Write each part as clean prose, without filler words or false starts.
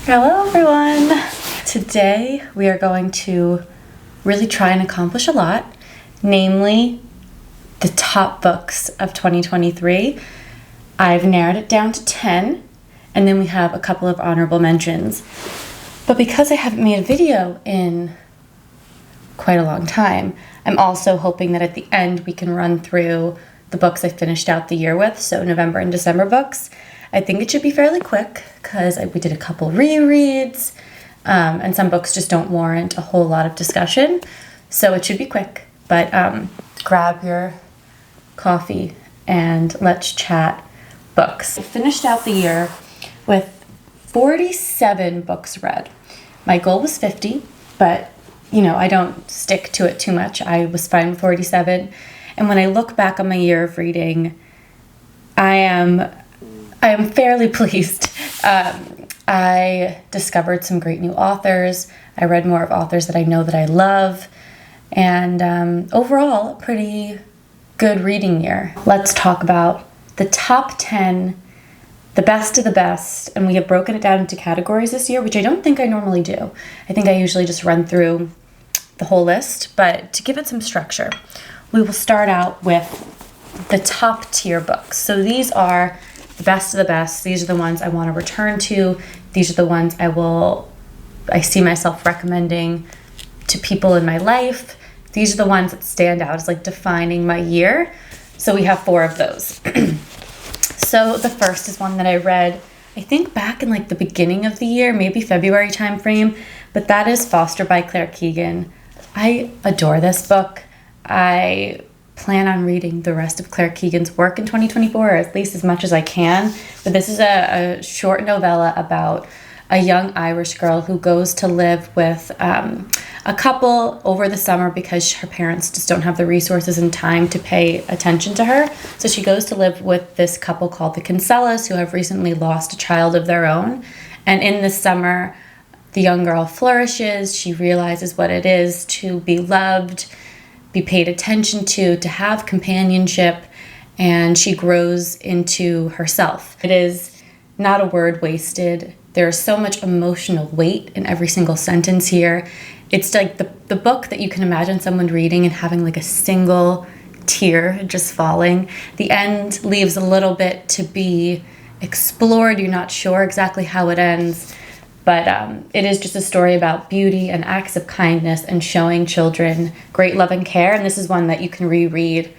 Hello everyone! Today we are going to really try and accomplish a lot, namely the top books of 2023. I've narrowed it down to 10, and then we have a couple of honorable mentions. But because I haven't made a video in quite a long time, I'm also hoping that at the end we can run through the books I finished out the year with, so November and December books. I think it should be fairly quick because we did a couple rereads, and some books just don't warrant a whole lot of discussion, so it should be quick. But grab your coffee and let's chat books. I finished out the year with 47 books read. My goal was 50, but I don't stick to it too much. I was fine with 47, and when I look back on my year of reading, I am fairly pleased. I discovered some great new authors. I read more of authors that I know that I love. And overall, a pretty good reading year. Let's talk about the top 10, the best of the best. And we have broken it down into categories this year, which I don't think I normally do. I think I usually just run through the whole list. But to give it some structure, we will start out with the top tier books. So these are the best of the best. These are the ones I want to return to. These are the ones I see myself recommending to people in my life. These are the ones that stand out as like defining my year. So we have 4 of those. So the first is one that I read, I think back in like the beginning of the year, maybe February timeframe, but that is Foster by Claire Keegan. I adore this book. I plan on reading the rest of Claire Keegan's work in 2024, or at least as much as I can. But this is a short novella about a young Irish girl who goes to live with a couple over the summer because her parents just don't have the resources and time to pay attention to her. So she goes to live with this couple called the Kinsellas, who have recently lost a child of their own. And in the summer, the young girl flourishes. She realizes what it is to be loved, be paid attention to have companionship, and she grows into herself. It is not a word wasted. There is so much emotional weight in every single sentence here. It's like the book that you can imagine someone reading and having like a single tear just falling. The end leaves a little bit to be explored. You're not sure exactly how it ends. But it is just a story about beauty and acts of kindness and showing children great love and care. And this is one that you can reread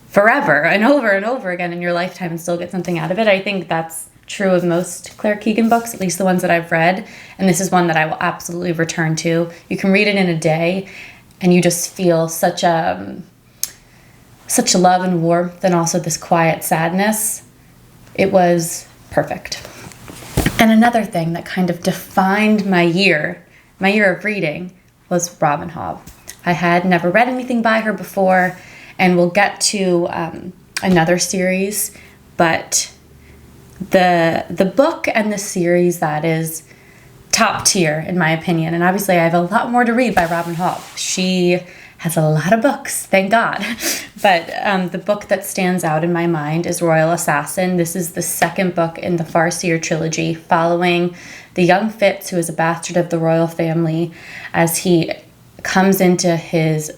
forever and over again in your lifetime and still get something out of it. I think that's true of most Claire Keegan books, at least the ones that I've read. And this is one that I will absolutely return to. You can read it in a day and you just feel such love and warmth, and also this quiet sadness. It was perfect. And another thing that kind of defined my year of reading, was Robin Hobb. I had never read anything by her before, and we'll get to another series, but the book and the series that is top tier in my opinion, and obviously I have a lot more to read by Robin Hobb. She has a lot of books, thank God. But the book that stands out in my mind is Royal Assassin. This is the second book in the Farseer trilogy, following the young Fitz, who is a bastard of the royal family, as he comes into his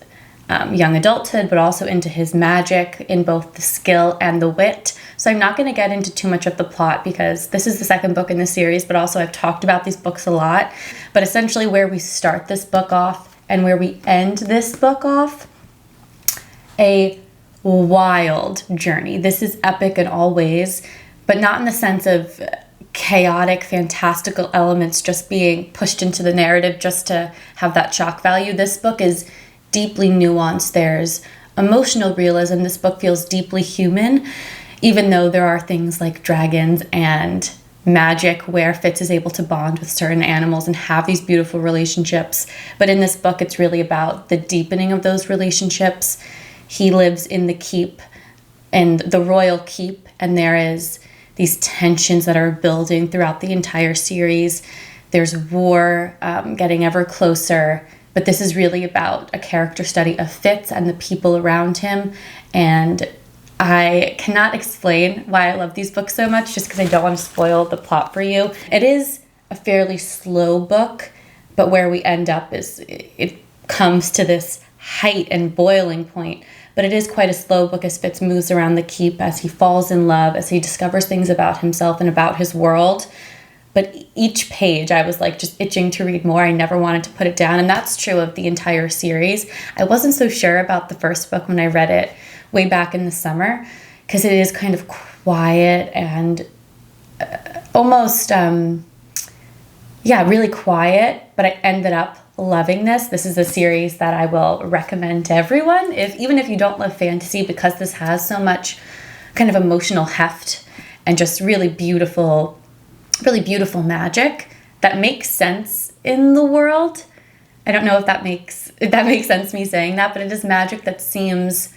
young adulthood, but also into his magic in both the skill and the wit. So I'm not going to get into too much of the plot because this is the second book in the series, but also I've talked about these books a lot. But essentially where we start this book off and where we end this book off, a wild journey. This is epic in all ways, but not in the sense of chaotic, fantastical elements just being pushed into the narrative just to have that shock value. This book is deeply nuanced. There's emotional realism. This book feels deeply human, even though there are things like dragons and magic where Fitz is able to bond with certain animals and have these beautiful relationships. But in this book, it's really about the deepening of those relationships. He lives in the keep, and the royal keep, and there is these tensions that are building throughout the entire series. There's war getting ever closer, but this is really about a character study of Fitz and the people around him. And I cannot explain why I love these books so much, just because I don't want to spoil the plot for you. It is a a fairly slow book, but where we end up is it comes to this height and boiling point. But it is quite a slow book as Fitz moves around the keep, as he falls in love, as he discovers things about himself and about his world. But each page, I was like just itching to read more. I never wanted to put it down. And that's true of the entire series. I wasn't so sure about the first book when I read it way back in the summer, because it is kind of quiet and almost, really quiet. But I ended up loving this. This is a series that I will recommend to everyone, even if you don't love fantasy, because this has so much kind of emotional heft and just really beautiful magic that makes sense in the world. I don't know if that makes sense, me saying that, but it is magic that seems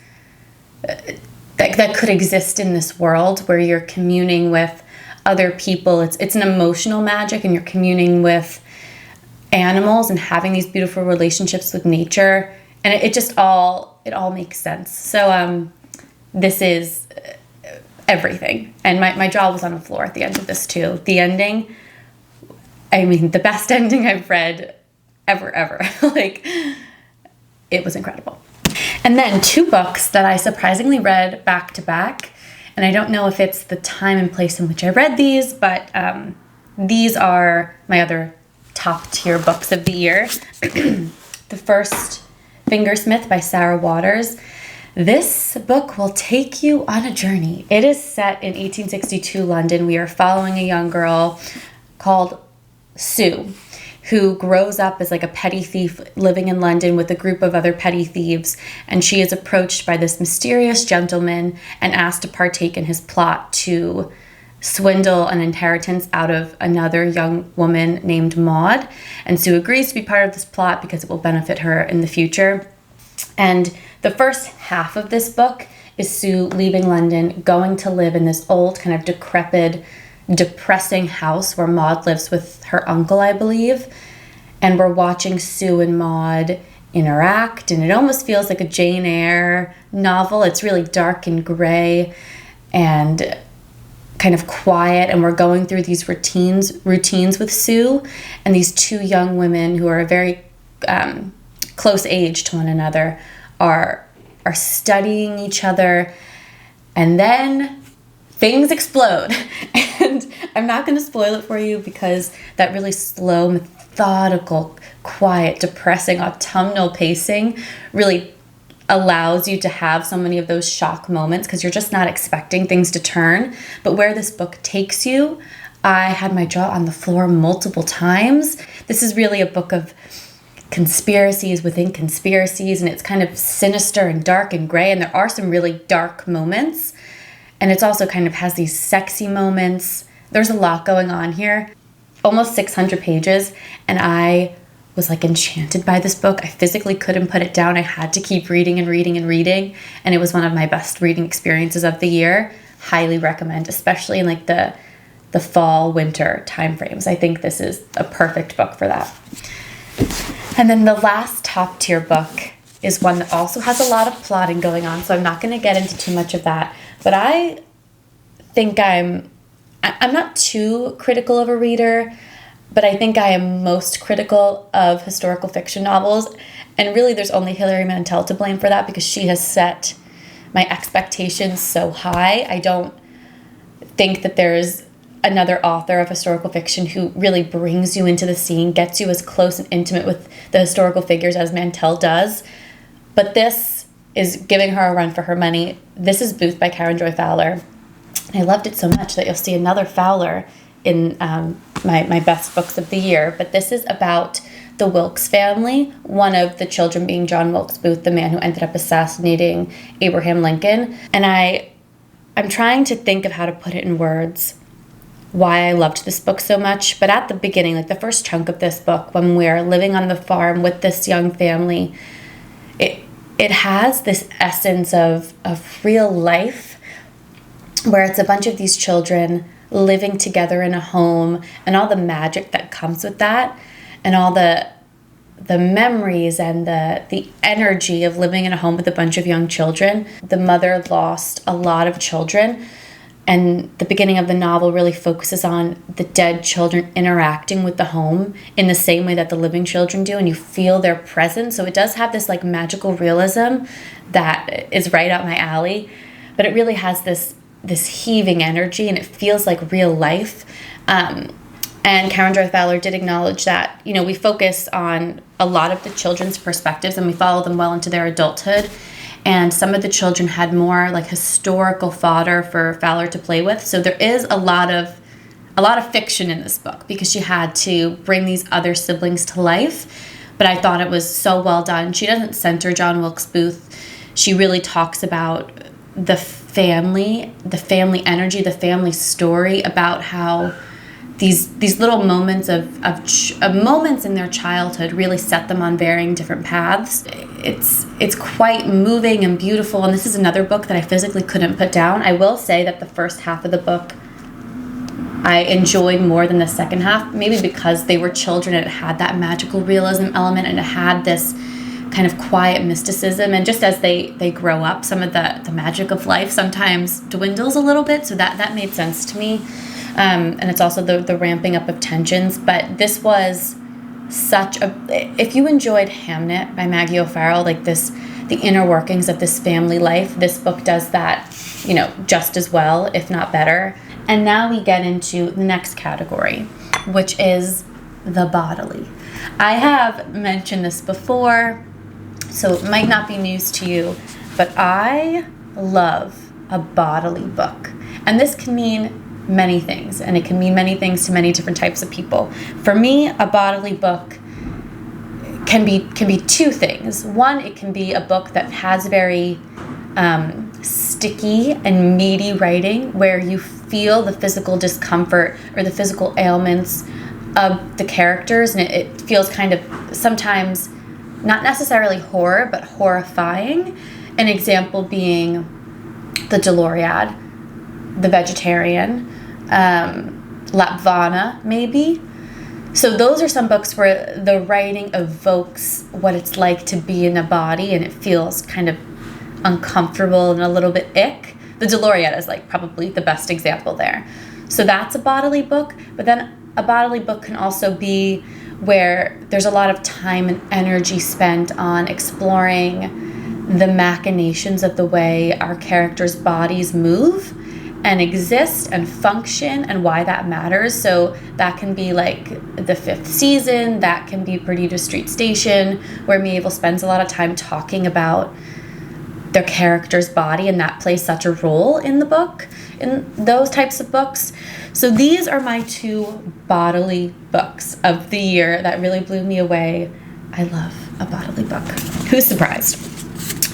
that could exist in this world where you're communing with other people. It's an emotional magic, and you're communing with animals and having these beautiful relationships with nature, and it all makes sense. So this is everything, and my jaw was on the floor at the end of this too. The ending, I mean, the best ending I've read ever. Like, it was incredible. And then 2 books that I surprisingly read back to back, and I don't know if it's the time and place in which I read these, but these are my other top tier books of the year. The First Fingersmith by Sarah Waters. This book will take you on a journey. It is set in 1862 London. We are following a young girl called Sue, who grows up as like a petty thief living in London with a group of other petty thieves. And she is approached by this mysterious gentleman and asked to partake in his plot to swindle an inheritance out of another young woman named Maud. And Sue agrees to be part of this plot because it will benefit her in the future. And the first half of this book is Sue leaving London, going to live in this old kind of decrepit, depressing house where Maud lives with her uncle, I believe. And we're watching Sue and Maud interact, and it almost feels like a Jane Eyre novel. It's really dark and gray and kind of quiet, and we're going through these routines with Sue and these 2 young women who are very close age to one another are studying each other, and then things explode. And I'm not going to spoil it for you, because that really slow, methodical, quiet, depressing autumnal pacing really allows you to have so many of those shock moments, because you're just not expecting things to turn. But where this book takes you, I had my jaw on the floor multiple times. This is really a book of conspiracies within conspiracies, and it's kind of sinister and dark and gray, and there are some really dark moments, and it's also kind of has these sexy moments. There's a lot going on here. Almost 600 pages, and I was like enchanted by this book. I physically couldn't put it down. I had to keep reading and reading and reading, and it was one of my best reading experiences of the year. Highly recommend, especially in like the fall, winter timeframes. I think this is a perfect book for that. And then the last top tier book is one that also has a lot of plotting going on, so I'm not going to get into too much of that. But I think I'm not too critical of a reader, but I think I am most critical of historical fiction novels. And really, there's only Hilary Mantel to blame for that, because she has set my expectations so high. I don't think that there's another author of historical fiction who really brings you into the scene, gets you as close and intimate with the historical figures as Mantel does. But this is giving her a run for her money. This is Booth by Karen Joy Fowler. I loved it so much that you'll see another Fowler in my best books of the year. But this is about the Wilkes family, one of the children being John Wilkes Booth, the man who ended up assassinating Abraham Lincoln. And I'm trying to think of how to put it in words, why I loved this book so much. But at the beginning, like the first chunk of this book, when we're living on the farm with this young family, it has this essence of real life, where it's a bunch of these children living together in a home, and all the magic that comes with that, and all the memories and the energy of living in a home with a bunch of young children. The mother lost a lot of children And the beginning of the novel really focuses on the dead children interacting with the home in the same way that the living children do, and you feel their presence. So it does have this like magical realism that is right up my alley, but it really has this heaving energy, and it feels like real life. And Karen Joy Fowler did acknowledge that, you know, we focus on a lot of the children's perspectives and we follow them well into their adulthood. And some of the children had more like historical fodder for Fowler to play with. So there is a lot of fiction in this book because she had to bring these other siblings to life. But I thought it was so well done. She doesn't center John Wilkes Booth. She really talks about the family energy, the family story, about how these little moments of moments in their childhood really set them on varying different paths. It's quite moving and beautiful, and this is another book that I physically couldn't put down. I will say that the first half of the book I enjoyed more than the second half, maybe because they were children and it had that magical realism element and it had this kind of quiet mysticism, and just as they grow up, some of the magic of life sometimes dwindles a little bit, so that made sense to me. And it's also the ramping up of tensions. But this was if you enjoyed Hamnet by Maggie O'Farrell, like the inner workings of this family life, this book does that, you know, just as well, if not better. And now we get into the next category, which is the bodily. I have mentioned this before, so it might not be news to you, but I love a bodily book. And this can mean many things, and it can mean many things to many different types of people. For me, a bodily book can be two things. One, it can be a book that has very sticky and meaty writing where you feel the physical discomfort or the physical ailments of the characters, and it feels kind of sometimes not necessarily horror, but horrifying. An example being The Deloriad, The Vegetarian, Lapvana, maybe. So those are some books where the writing evokes what it's like to be in a body, and it feels kind of uncomfortable and a little bit ick. The Deloriad is like probably the best example there. So that's a bodily book, but then a bodily book can also be where there's a lot of time and energy spent on exploring the machinations of the way our characters' bodies move and exist and function and why that matters. So that can be like The Fifth Season, that can be Perdita Street Station, where Mabel spends a lot of time talking about their character's body, and that plays such a role in the book, in those types of books. So these are my two bodily books of the year that really blew me away. I love a bodily book. Who's surprised?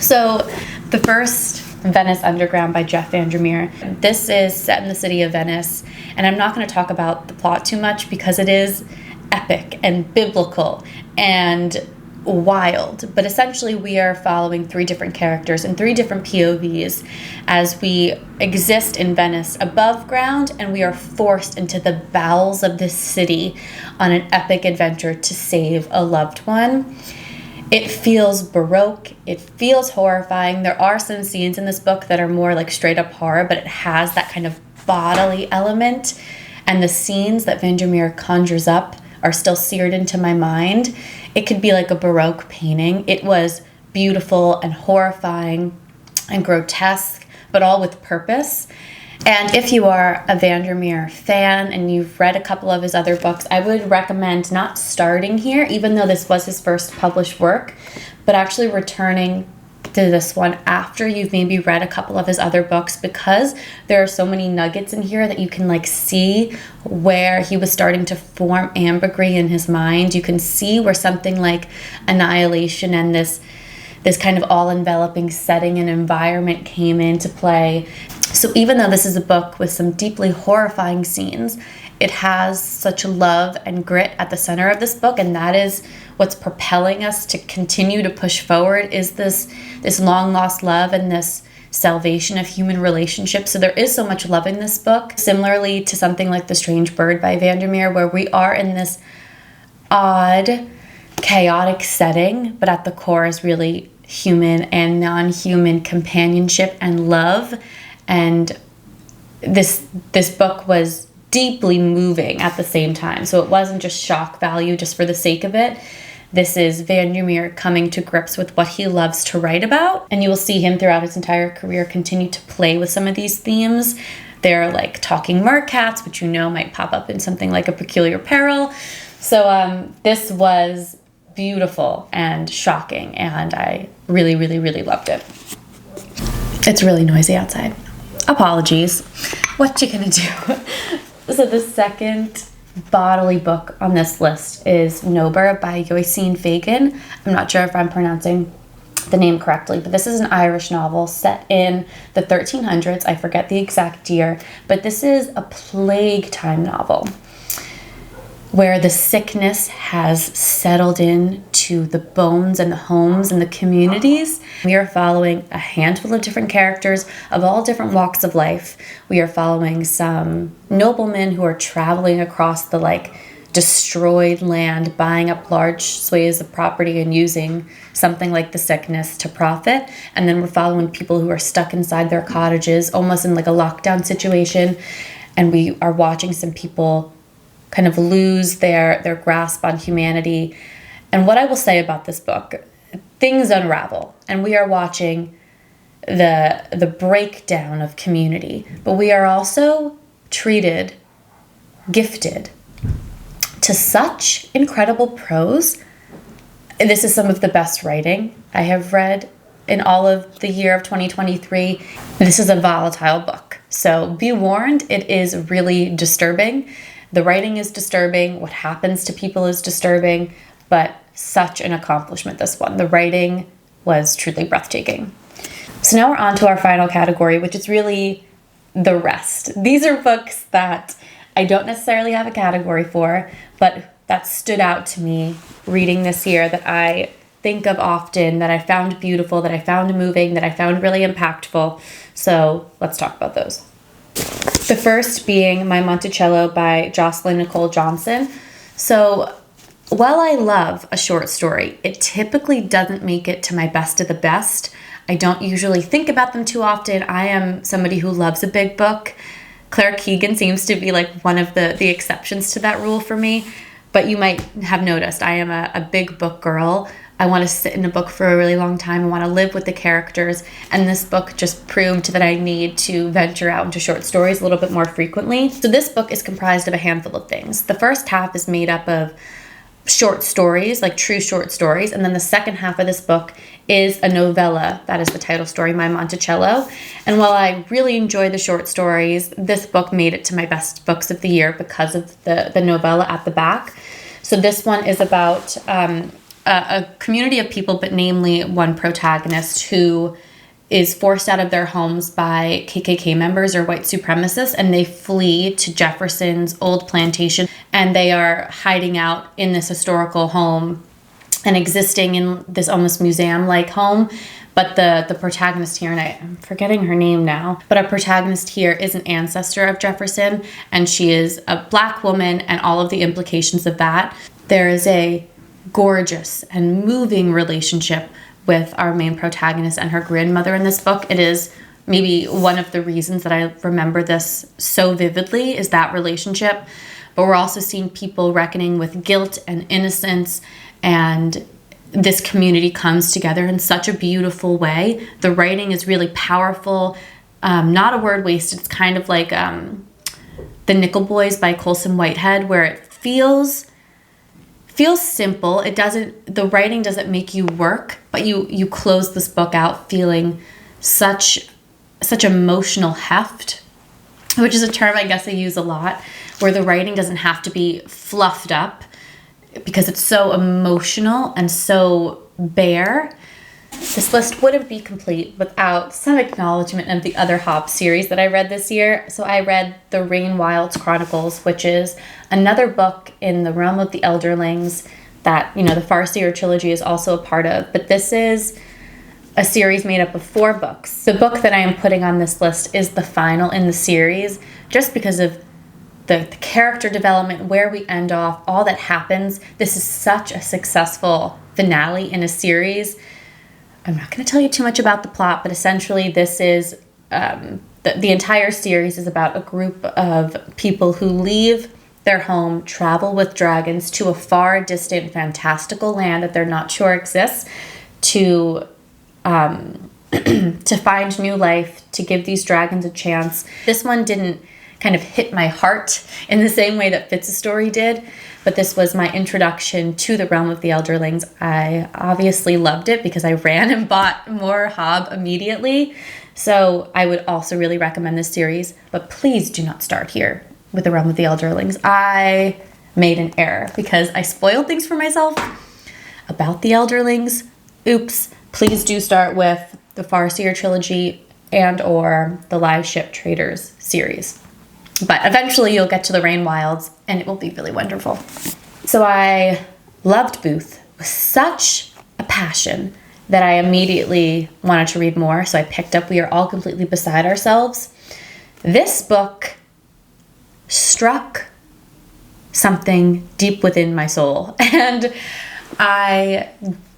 So the first, Venice Underground by Jeff Vandermeer. This is set in the city of Venice, and I'm not going to talk about the plot too much because it is epic and biblical and wild. But essentially we are following three different characters and three different POVs as we exist in Venice above ground, and we are forced into the bowels of this city on an epic adventure to save a loved one. It feels Baroque. It feels horrifying. There are some scenes in this book that are more like straight up horror, but it has that kind of bodily element. And the scenes that Vandermeer conjures up are still seared into my mind. It could be like a Baroque painting. It was beautiful and horrifying and grotesque, but all with purpose. And if you are a Vandermeer fan and you've read a couple of his other books, I would recommend not starting here, even though this was his first published work, but actually returning to this one after you've maybe read a couple of his other books, because there are so many nuggets in here that you can like see where he was starting to form ambergris in his mind. You can see where something like Annihilation and this kind of all-enveloping setting and environment came into play. So even though this is a book with some deeply horrifying scenes, it has such love and grit at the center of this book, and that is what's propelling us to continue to push forward, is this long-lost love and this salvation of human relationships. So there is so much love in this book, similarly to something like The Strange Bird by Vandermeer, where we are in this odd, chaotic setting, but at the core is really human and non-human companionship and love. And this book was deeply moving at the same time. So it wasn't just shock value just for the sake of it. This is Vandermeer coming to grips with what he loves to write about. And you will see him throughout his entire career continue to play with some of these themes. They're like talking mercats, which might pop up in something like A Peculiar Peril. So this was beautiful and shocking, and I really, really, really loved it. It's really noisy outside. Apologies. What you gonna do? So the second Bodily book on this list is Nober by Joycine Fagan. I'm not sure if I'm pronouncing the name correctly, but this is an Irish novel set in the 1300s. I forget the exact year, but this is a plague time novel where the sickness has settled in to the bones and the homes and the communities. We are following a handful of different characters of all different walks of life. We are following some noblemen who are traveling across the destroyed land, buying up large swathes of property and using something like the sickness to profit. And then we're following people who are stuck inside their cottages, almost in like a lockdown situation. And we are watching some people kind of lose their grasp on humanity. And what I will say about this book, things unravel, and we are watching the breakdown of community, but we are also gifted to such incredible prose. This is some of the best writing I have read in all of the year of 2023. This is a volatile book, so be warned, it is really disturbing. The writing is disturbing, what happens to people is disturbing, but such an accomplishment, this one. The writing was truly breathtaking. So now we're on to our final category, which is really the rest. These are books that I don't necessarily have a category for, but that stood out to me reading this year, that I think of often, that I found beautiful, that I found moving, that I found really impactful. So let's talk about those. The first being My Monticello by Jocelyn Nicole Johnson. So while I love a short story, it typically doesn't make it to my best of the best. I don't usually think about them too often. I am somebody who loves a big book. Claire Keegan seems to be like one of the exceptions to that rule for me. But you might have noticed I am a big book girl. I want to sit in a book for a really long time. I want to live with the characters. And this book just proved that I need to venture out into short stories a little bit more frequently. So this book is comprised of a handful of things. The first half is made up of short stories, like true short stories. And then the second half of this book is a novella. That is the title story, My Monticello. And while I really enjoy the short stories, this book made it to my best books of the year because of the novella at the back. So this one is about a community of people, but namely one protagonist who is forced out of their homes by KKK members or white supremacists, and they flee to Jefferson's old plantation, and they are hiding out in this historical home and existing in this almost museum-like home. But the protagonist here, and I'm forgetting her name now, but our protagonist here is an ancestor of Jefferson, and she is a Black woman, and all of the implications of that. There is a gorgeous and moving relationship with our main protagonist and her grandmother in this book. It is maybe one of the reasons that I remember this so vividly, is that relationship. But we're also seeing people reckoning with guilt and innocence, and this community comes together in such a beautiful way. The writing is really powerful, not a word wasted. It's kind of like The Nickel Boys by Colson Whitehead, where it feels simple. The writing doesn't make you work, but you close this book out feeling such emotional heft, which is a term I guess I use a lot, where the writing doesn't have to be fluffed up because it's so emotional and so bare. This list wouldn't be complete without some acknowledgement of the other Hobbs series that I read this year. So I read the Rain Wilds Chronicles, which is another book in the realm of the Elderlings that, the Farseer trilogy is also a part of. But this is a series made up of 4 books. The book that I am putting on this list is the final in the series, just because of the character development, where we end off, all that happens. This is such a successful finale in a series. I'm not going to tell you too much about the plot, but essentially this is the entire series is about a group of people who leave their home, travel with dragons to a far distant fantastical land that they're not sure exists, to to find new life, to give these dragons a chance. This one didn't kind of hit my heart in the same way that Fitz's story did, but this was my introduction to the realm of the Elderlings. I obviously loved it because I ran and bought more Hob immediately, so I would also really recommend this series, but please do not start here with the realm of the Elderlings. I made an error because I spoiled things for myself about the Elderlings. Oops. Please do start with the Farseer trilogy and or the Live Ship Traders series. But eventually you'll get to the Rain Wilds and it will be really wonderful. So I loved Booth with such a passion that I immediately wanted to read more. So I picked up We Are All Completely Beside Ourselves. This book struck something deep within my soul. And I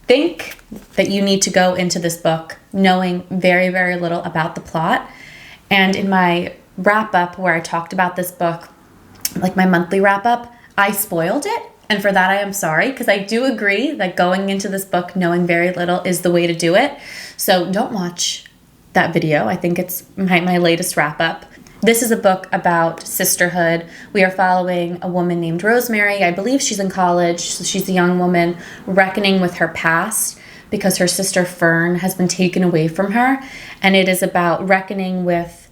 think that you need to go into this book knowing very, very little about the plot. And in my wrap-up where I talked about this book, like my monthly wrap-up, I spoiled it. And for that, I am sorry, because I do agree that going into this book knowing very little is the way to do it. So don't watch that video. I think it's my latest wrap-up. This is a book about sisterhood. We are following a woman named Rosemary. I believe she's in college, so she's a young woman reckoning with her past because her sister Fern has been taken away from her. And it is about reckoning with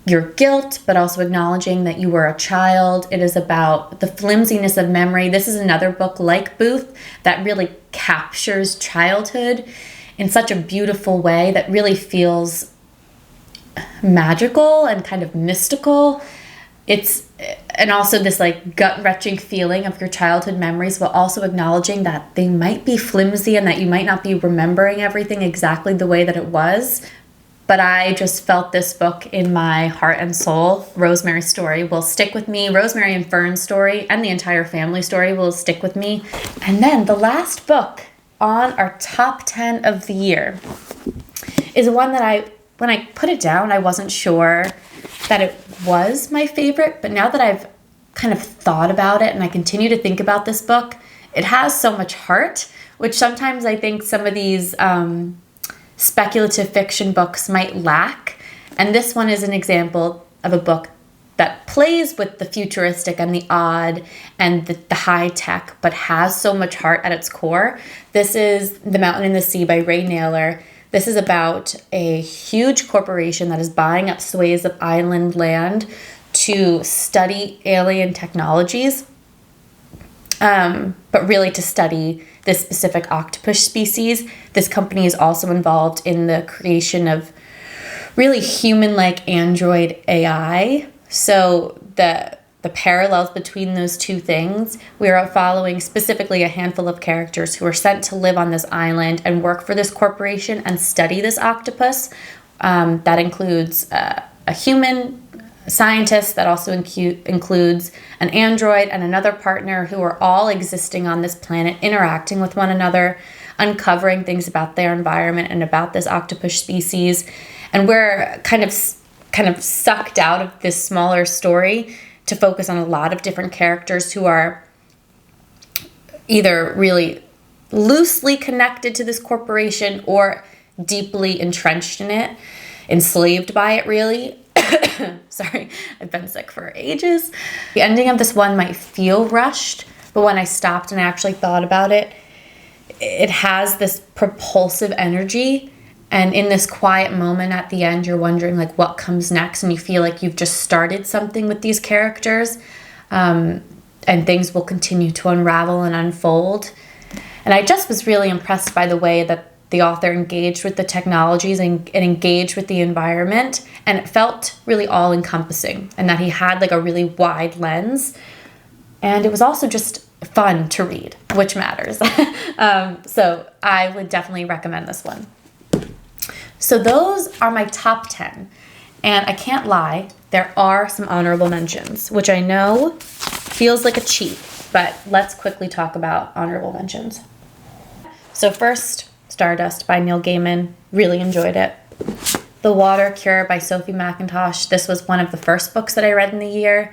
your guilt, but also acknowledging that you were a child. It is about the flimsiness of memory. This is another book like Booth that really captures childhood in such a beautiful way that really feels magical and kind of mystical. And also this like gut-wrenching feeling of your childhood memories, while also acknowledging that they might be flimsy and that you might not be remembering everything exactly the way that it was. But I just felt this book in my heart and soul. Rosemary's story will stick with me. Rosemary and Fern's story and the entire family story will stick with me. And then the last book on our top 10 of the year is one that when I put it down, I wasn't sure that it was my favorite, but now that I've kind of thought about it and I continue to think about this book, it has so much heart, which sometimes I think some of these speculative fiction books might lack. And this one is an example of a book that plays with the futuristic and the odd and the high tech, but has so much heart at its core. This is The Mountain and the Sea by Ray Naylor. This is about a huge corporation that is buying up swathes of island land to study alien technologies, but really to study this specific octopus species. This company is also involved in the creation of really human-like android AI. So the parallels between those two things, we are following specifically a handful of characters who are sent to live on this island and work for this corporation and study this octopus. That includes a human scientist, that also includes an android and another partner, who are all existing on this planet, interacting with one another, uncovering things about their environment and about this octopus species. And we're kind of sucked out of this smaller story to focus on a lot of different characters who are either really loosely connected to this corporation or deeply entrenched in it, enslaved by it, really. Sorry, I've been sick for ages. The ending of this one might feel rushed, but when I stopped and I actually thought about it, it has this propulsive energy. And in this quiet moment at the end, you're wondering like what comes next, and you feel like you've just started something with these characters, and things will continue to unravel and unfold. And I just was really impressed by the way that the author engaged with the technologies and engaged with the environment, and it felt really all-encompassing, and that he had like a really wide lens. And it was also just fun to read, which matters. So I would definitely recommend this one. So those are my top 10. And I can't lie, there are some honorable mentions, which I know feels like a cheat, but let's quickly talk about honorable mentions. So first, Stardust by Neil Gaiman. Really enjoyed it. The Water Cure by Sophie McIntosh. This was one of the first books that I read in the year.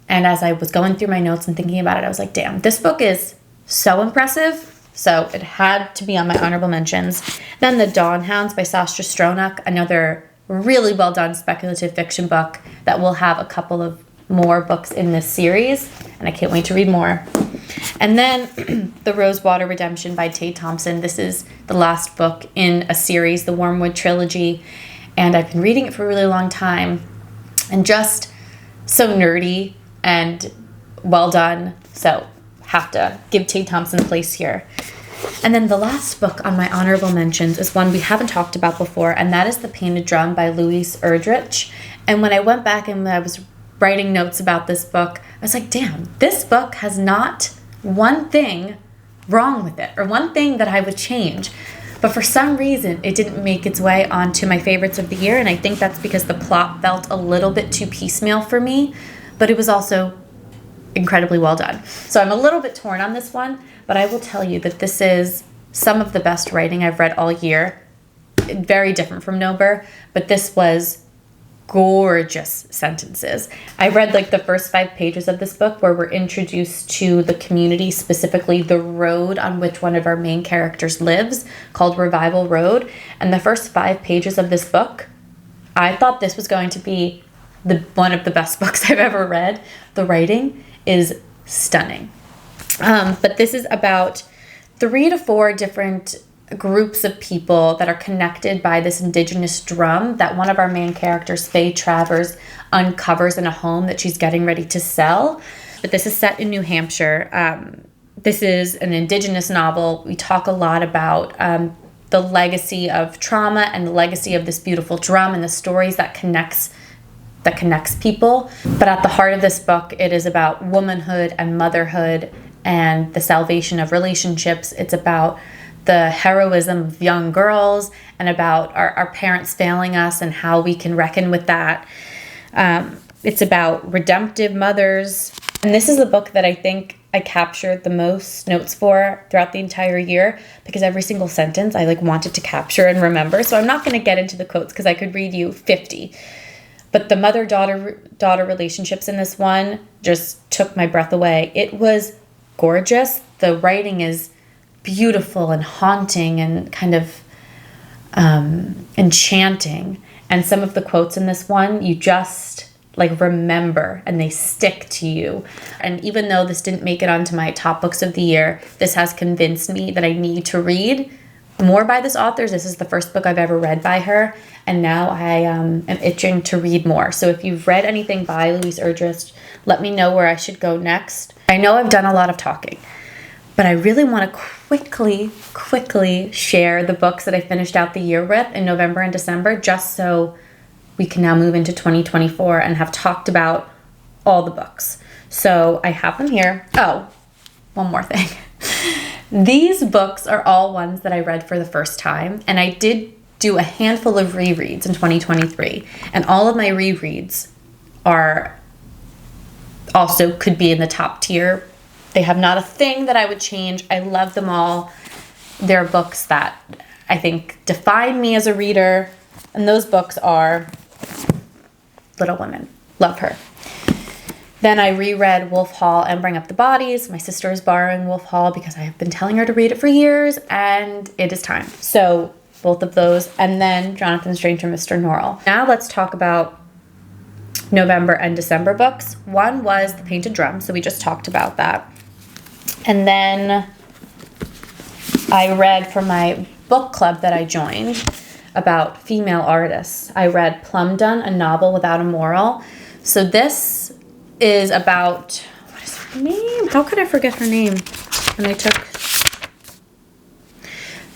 And as I was going through my notes and thinking about it, I was like, damn, this book is so impressive. So it had to be on my honorable mentions. Then The Dawn Hounds by Sasha Stronach, another really well done speculative fiction book that will have a couple of more books in this series. And I can't wait to read more. And then The Rosewater Redemption by Tate Thompson. This is the last book in a series, the Wormwood Trilogy. And I've been reading it for a really long time. And just so nerdy and well done. So have to give Tate Thompson place here. And then the last book on my honorable mentions is one we haven't talked about before, and that is The Painted Drum by Louise Erdrich. And when I went back and I was writing notes about this book, I was like, damn, this book has not one thing wrong with it, or one thing that I would change. But for some reason, it didn't make its way onto my favorites of the year, and I think that's because the plot felt a little bit too piecemeal for me, but it was also incredibly well done. So I'm a little bit torn on this one, but I will tell you that this is some of the best writing I've read all year. Very different from Nober, but this was gorgeous sentences. I read like the first 5 pages of this book where we're introduced to the community, specifically the road on which one of our main characters lives, called Revival Road. And the first 5 pages of this book, I thought this was going to be one of the best books I've ever read. The writing is stunning. But this is about 3 to 4 different groups of people that are connected by this indigenous drum that one of our main characters, Faye Travers, uncovers in a home that she's getting ready to sell. But this is set in New Hampshire. This is an indigenous novel. We talk a lot about the legacy of trauma and the legacy of this beautiful drum and the stories that connects people. But at the heart of this book, it is about womanhood and motherhood and the salvation of relationships. It's about the heroism of young girls and about our parents failing us and how we can reckon with that. It's about redemptive mothers. And this is a book that I think I captured the most notes for throughout the entire year, because every single sentence I wanted to capture and remember. So I'm not going to get into the quotes because I could read you 50. But the mother-daughter relationships in this one just took my breath away. It was gorgeous. The writing is beautiful and haunting and kind of enchanting. And some of the quotes in this one, you just remember and they stick to you. And even though this didn't make it onto my top books of the year, this has convinced me that I need to read more by this author. This is the first book I've ever read by her, and now I am itching to read more. So if you've read anything by Louise Erdrich, let me know where I should go next. I know I've done a lot of talking, but I really want to quickly share the books that I finished out the year with in November and December, just so we can now move into 2024 and have talked about all the books. So I have them here. Oh, one more thing. These books are all ones that I read for the first time, and I did do a handful of rereads in 2023, and all of my rereads are also could be in the top tier. They have not a thing that I would change. I love them all. They're books that I think define me as a reader, and those books are Little Women. Love her. Then I reread Wolf Hall and Bring Up the Bodies. My sister is borrowing Wolf Hall because I have been telling her to read it for years, and it is time. So both of those. And then Jonathan Strange and Mr. Norrell. Now let's talk about November and December books. One was The Painted Drum, so we just talked about that. And then I read for my book club that I joined about female artists. I read Plum Dun, a novel without a moral. So this is about, what is her name? How could I forget her name?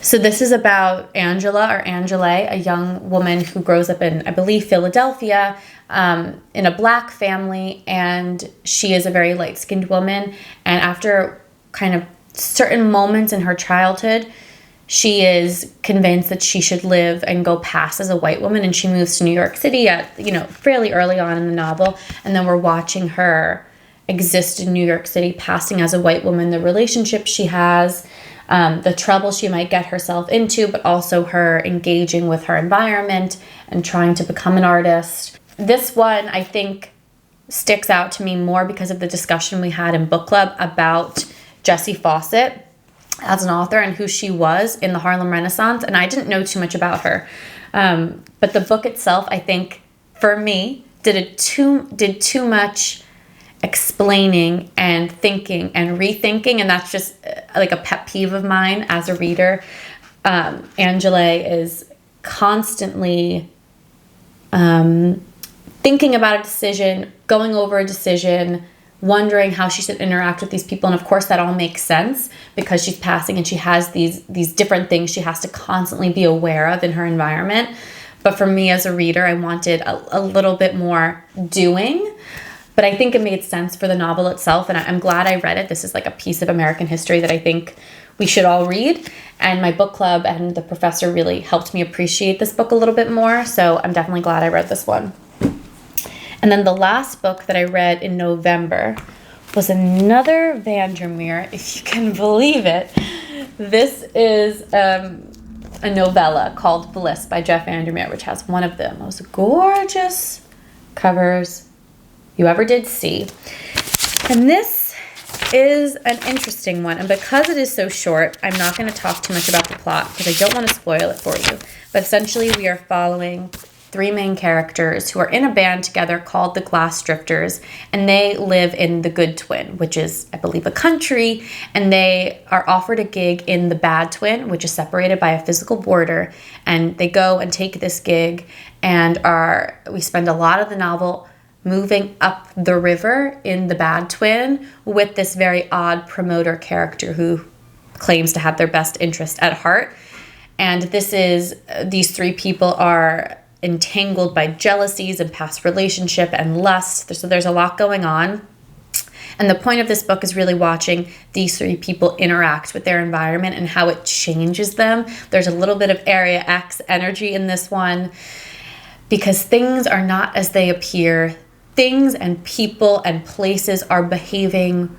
So this is about Angela, or Angela, a young woman who grows up in, I believe, Philadelphia, in a Black family, and she is a very light-skinned woman. And after kind of certain moments in her childhood, she is convinced that she should live and go past as a white woman, and she moves to New York City at, fairly early on in the novel. And then we're watching her exist in New York City, passing as a white woman, the relationship she has, the trouble she might get herself into, but also her engaging with her environment and trying to become an artist. This one, I think, sticks out to me more because of the discussion we had in book club about Jessie Fawcett as an author and who she was in the Harlem Renaissance. And I didn't know too much about her. But the book itself, I think, for me, did too much explaining and thinking and rethinking. And that's just like a pet peeve of mine as a reader. Angela is constantly thinking about a decision, going over a decision, wondering how she should interact with these people. And of course that all makes sense because she's passing and she has these different things she has to constantly be aware of in her environment. But for me as a reader, I wanted a little bit more doing. But I think it made sense for the novel itself, and I'm glad I read it. This is like a piece of American history that I think we should all read. And my book club and the professor really helped me appreciate this book a little bit more. So I'm definitely glad I read this one. And then the last book that I read in November was another Vandermeer, if you can believe it. This is a novella called Bliss by Jeff Vandermeer, which has one of the most gorgeous covers you ever did see. And this is an interesting one. And because it is so short, I'm not going to talk too much about the plot because I don't want to spoil it for you. But essentially, we are following three main characters who are in a band together called the Glass Drifters, and they live in the Good Twin, which is, I believe, a country, and they are offered a gig in the Bad Twin, which is separated by a physical border, and they go and take this gig, and we spend a lot of the novel moving up the river in the Bad Twin with this very odd promoter character who claims to have their best interest at heart. And these three people are entangled by jealousies and past relationship and lust. So there's a lot going on. And the point of this book is really watching these three people interact with their environment and how it changes them. There's a little bit of Area X energy in this one because things are not as they appear. Things and people and places are behaving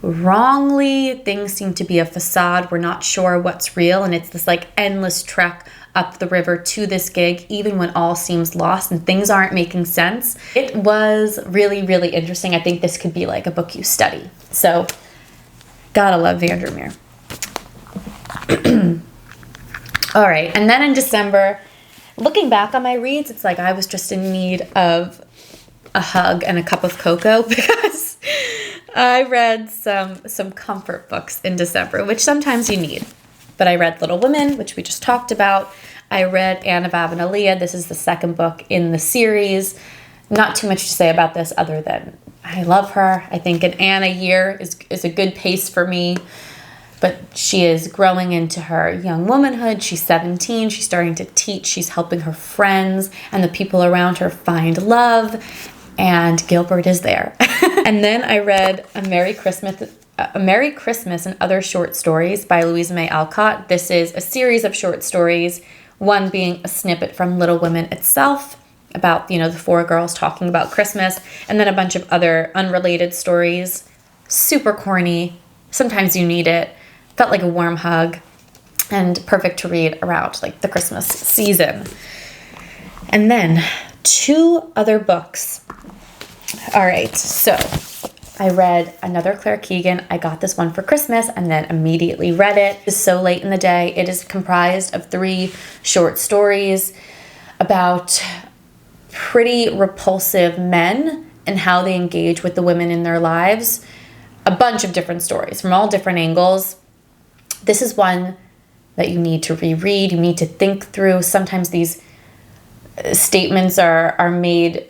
wrongly. Things seem to be a facade. We're not sure what's real. And it's this like endless trek up the river to this gig, even when all seems lost and things aren't making sense. It was really, really interesting. I think this could be like a book you study. So, gotta love Vandermeer. All right, and then in December, looking back on my reads, it's like I was just in need of a hug and a cup of cocoa because I read some comfort books in December, which sometimes you need. But I read Little Women, which we just talked about. I read Anne of Avonlea. This is the second book in the series. Not too much to say about this other than I love her. I think an Anne a year is a good pace for me. But she is growing into her young womanhood. She's 17. She's starting to teach. She's helping her friends and the people around her find love. And Gilbert is there. And then I read A Merry Christmas and Other Short Stories by Louisa May Alcott. This is a series of short stories, one being a snippet from Little Women itself about, the four girls talking about Christmas, and then a bunch of other unrelated stories. Super corny. Sometimes you need it. Felt like a warm hug and perfect to read around like the Christmas season. And then 2 other books. All right, so I read another Claire Keegan. I got this one for Christmas and then immediately read it. It's so late in the day. It is comprised of 3 short stories about pretty repulsive men and how they engage with the women in their lives. A bunch of different stories from all different angles. This is one that you need to reread. You need to think through. Sometimes these statements are made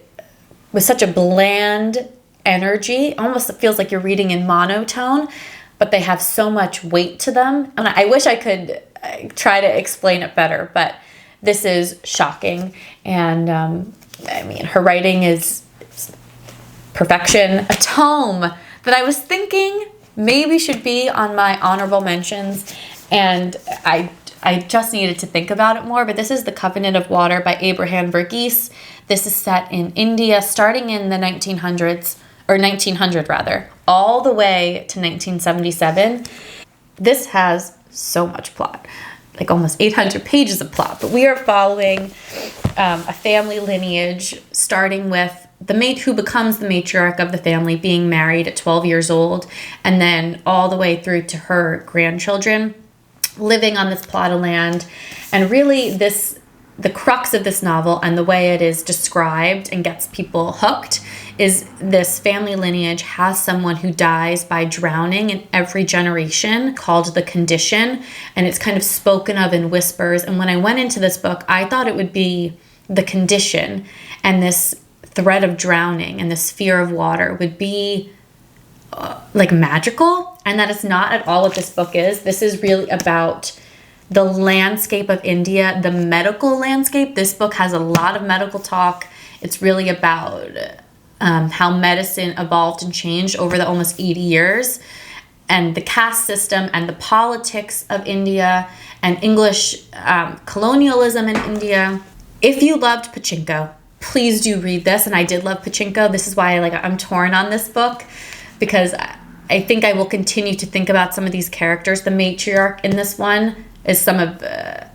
with such a bland energy. Almost it feels like you're reading in monotone, but they have so much weight to them. And I wish I could try to explain it better, but this is shocking. And her writing is perfection. A tome that I was thinking maybe should be on my honorable mentions, and I just needed to think about it more, but this is The Covenant of Water by Abraham Verghese. This is set in India, starting in the 1900s, or 1900 rather, all the way to 1977. This has so much plot. like almost 800 pages of plot, but we are following a family lineage, starting with the mate who becomes the matriarch of the family being married at 12 years old, and then all the way through to her grandchildren living on this plot of land. And really the crux of this novel and the way it is described and gets people hooked is this family lineage has someone who dies by drowning in every generation called the condition, and it's kind of spoken of in whispers. And when I went into this book, I thought it would be the condition, and this threat of drowning and this fear of water would be like magical, and that is not at all what this book is. This is really about the landscape of India, the medical landscape. This book has a lot of medical talk. It's really about how medicine evolved and changed over the almost 80 years, and the caste system and the politics of India and English colonialism in India. If you loved Pachinko, please do read this. And I did love Pachinko. This is why I'm torn on this book, because I think I will continue to think about some of these characters. The matriarch in this one is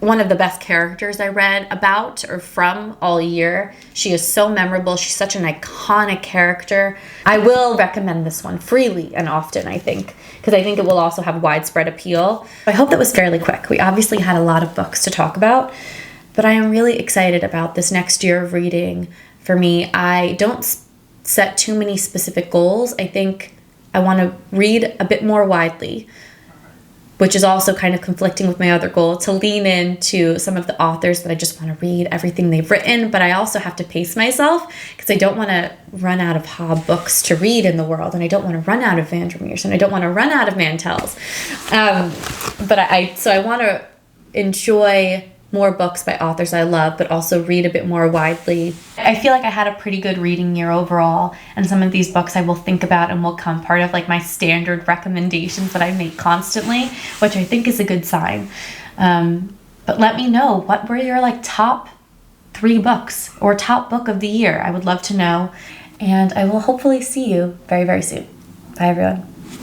one of the best characters I read about or from all year. She is so memorable. She's such an iconic character. I will recommend this one freely and often, I think, because I think it will also have widespread appeal. I hope that was fairly quick. We obviously had a lot of books to talk about, but I am really excited about this next year of reading. For me, I don't set too many specific goals. I think I want to read a bit more widely, which is also kind of conflicting with my other goal, to lean into some of the authors that I just want to read everything they've written, but I also have to pace myself because I don't want to run out of Hobb books to read in the world, and I don't want to run out of Vandermeers, and I don't want to run out of Mantels. So I want to enjoy more books by authors I love, but also read a bit more widely. I feel like I had a pretty good reading year overall, and some of these books I will think about and will come part of my standard recommendations that I make constantly, which I think is a good sign. But let me know, what were your top 3 books or top book of the year? I would love to know, and I will hopefully see you very, very soon. Bye, everyone.